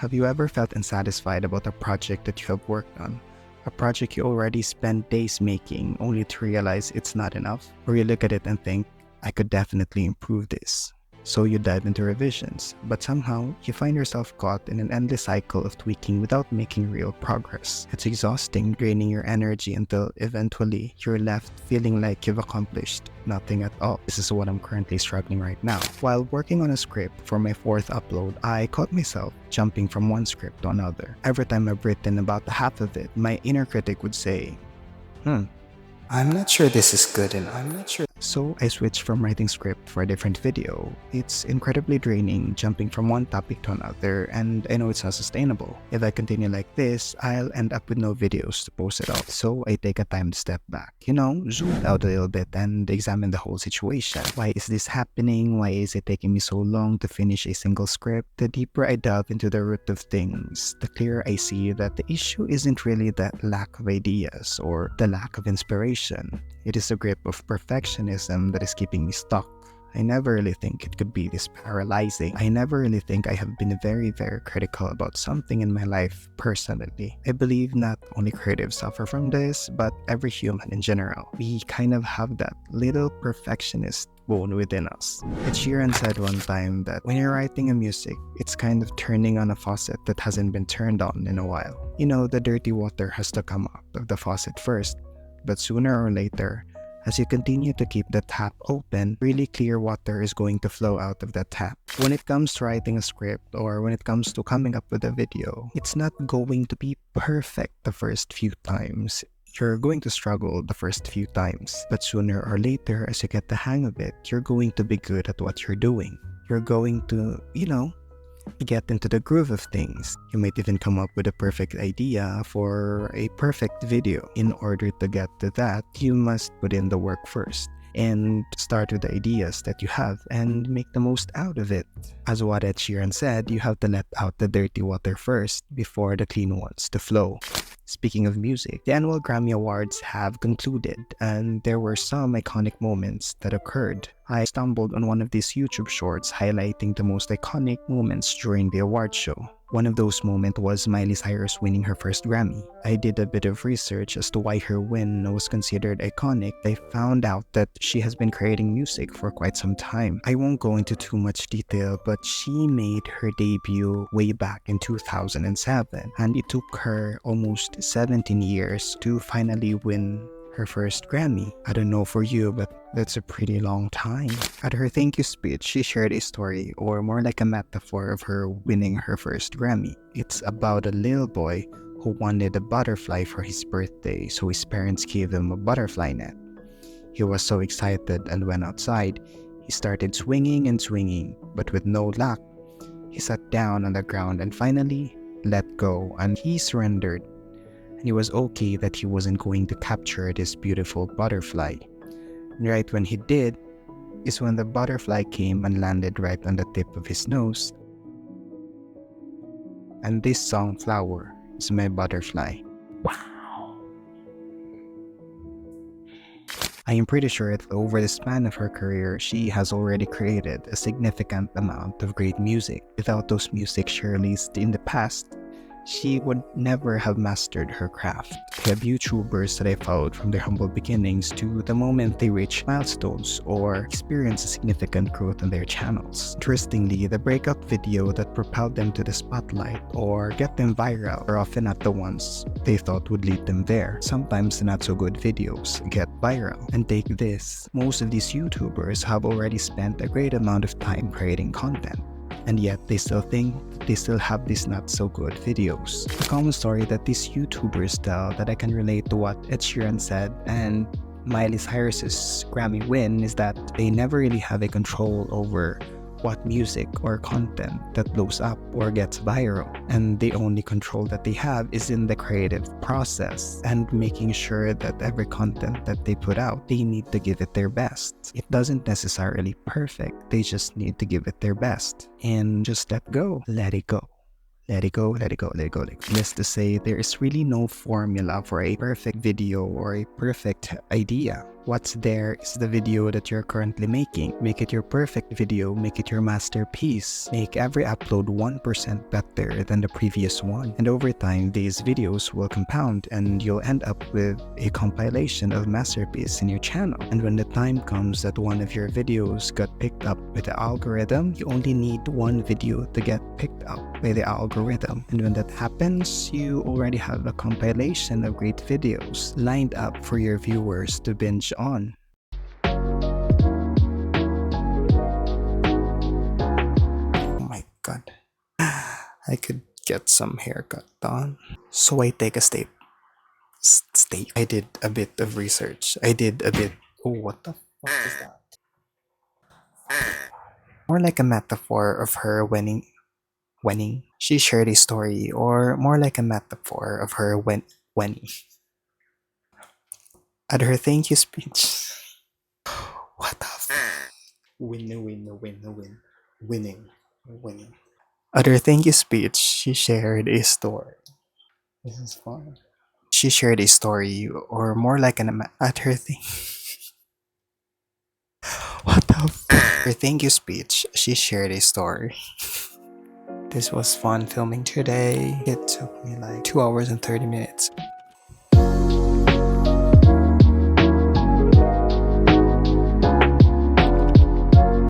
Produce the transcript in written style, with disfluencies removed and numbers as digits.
Have you ever felt unsatisfied about a project that you have worked on? A project you already spent days making only to realize it's not enough? Or you look at it and think, I could definitely improve this. So you dive into revisions, but somehow you find yourself caught in an endless cycle of tweaking without making real progress. It's exhausting, draining your energy until eventually you're left feeling like you've accomplished nothing at all. This is what I'm currently struggling right now. While working on a script for my fourth upload, I caught myself jumping from one script to another. Every time I've written about half of it, my inner critic would say, I'm not sure this is good enough. I'm not sure. So I switched from writing script for a different video. It's incredibly draining jumping from one topic to another, and I know it's not sustainable. If I continue like this, I'll end up with no videos to post at all. So I take a time to step back, zoom out a little bit and examine the whole situation. Why is this happening? Why is it taking me so long to finish a single script? The deeper I delve into the root of things, the clearer I see that the issue isn't really the lack of ideas or the lack of inspiration. It is a grip of perfectionism that is keeping me stuck. I never really think it could be this paralyzing. I never really think I have been very, very critical about something in my life personally. I believe not only creatives suffer from this, but every human in general. We kind of have that little perfectionist bone within us. Ed Sheeran said one time that when you're writing a music, it's kind of turning on a faucet that hasn't been turned on in a while. The dirty water has to come out of the faucet first. But sooner or later, as you continue to keep the tap open, really clear water is going to flow out of that tap. When it comes to writing a script or when it comes to coming up with a video, it's not going to be perfect the first few times. You're going to struggle the first few times, but sooner or later, as you get the hang of it, you're going to be good at what you're doing. You're going to, get into the groove of things. You might even come up with a perfect idea for a perfect video. In order to get to that, you must put in the work first and start with the ideas that you have and make the most out of it. As what Ed Sheeran said, you have to let out the dirty water first before the clean ones to flow. Speaking of music, the annual Grammy Awards have concluded, and there were some iconic moments that occurred. I stumbled on one of these YouTube shorts highlighting the most iconic moments during the award show. One of those moments was Miley Cyrus winning her first Grammy. I did a bit of research as to why her win was considered iconic. I found out that she has been creating music for quite some time. I won't go into too much detail, but she made her debut way back in 2007, and it took her almost 17 years to finally win her first Grammy. I don't know for you, but that's a pretty long time. At her thank you speech, she shared a story, or more like a metaphor, of her winning her first Grammy. It's about a little boy who wanted a butterfly for his birthday, so his parents gave him a butterfly net. He was so excited and went outside. He started swinging and swinging, but with no luck. He sat down on the ground and finally let go, and he surrendered. And he was okay that he wasn't going to capture this beautiful butterfly. And right when he did, is when the butterfly came and landed right on the tip of his nose. And this song, Flower, is my butterfly. Wow! I am pretty sure that over the span of her career, she has already created a significant amount of great music. Without those music she released in the past, she would never have mastered her craft. I have YouTubers that I followed from their humble beginnings to the moment they reach milestones or experience a significant growth on their channels. Interestingly, the breakout video that propelled them to the spotlight or get them viral are often not the ones they thought would lead them there. Sometimes the not so good videos get viral. And take this, most of these YouTubers have already spent a great amount of time creating content, and yet they still think they still have these not so good videos. The common story that these YouTubers tell that I can relate to what Ed Sheeran said and Miley Cyrus's Grammy win is that they never really have a control over what music or content that blows up or gets viral, and the only control that they have is in the creative process and making sure that every content that they put out, they need to give it their best. It doesn't necessarily perfect, they just need to give it their best and just let go, let it go. Let it go, let it go, let it go. Needless to say, there is really no formula for a perfect video or a perfect idea. What's there is the video that you're currently making. Make it your perfect video, make it your masterpiece. Make every upload 1% better than the previous one. And over time, these videos will compound and you'll end up with a compilation of masterpieces in your channel. And when the time comes that one of your videos got picked up by the algorithm, you only need one video to get picked up by the algorithm. And when that happens, you already have a compilation of great videos lined up for your viewers to binge on. Oh my god. I could get some haircut done. So I take a step. I did a bit of research. Oh, what the fuck is that? More like a metaphor of her winning. She shared a story, or more like a metaphor of her winning. At her thank you speech. What the f? Winning. At her thank you speech, she shared a story. This is fun. She shared a story, or more like at her thing. What the f? Her thank you speech, she shared a story. This was fun filming today. It took me like 2 hours and 30 minutes.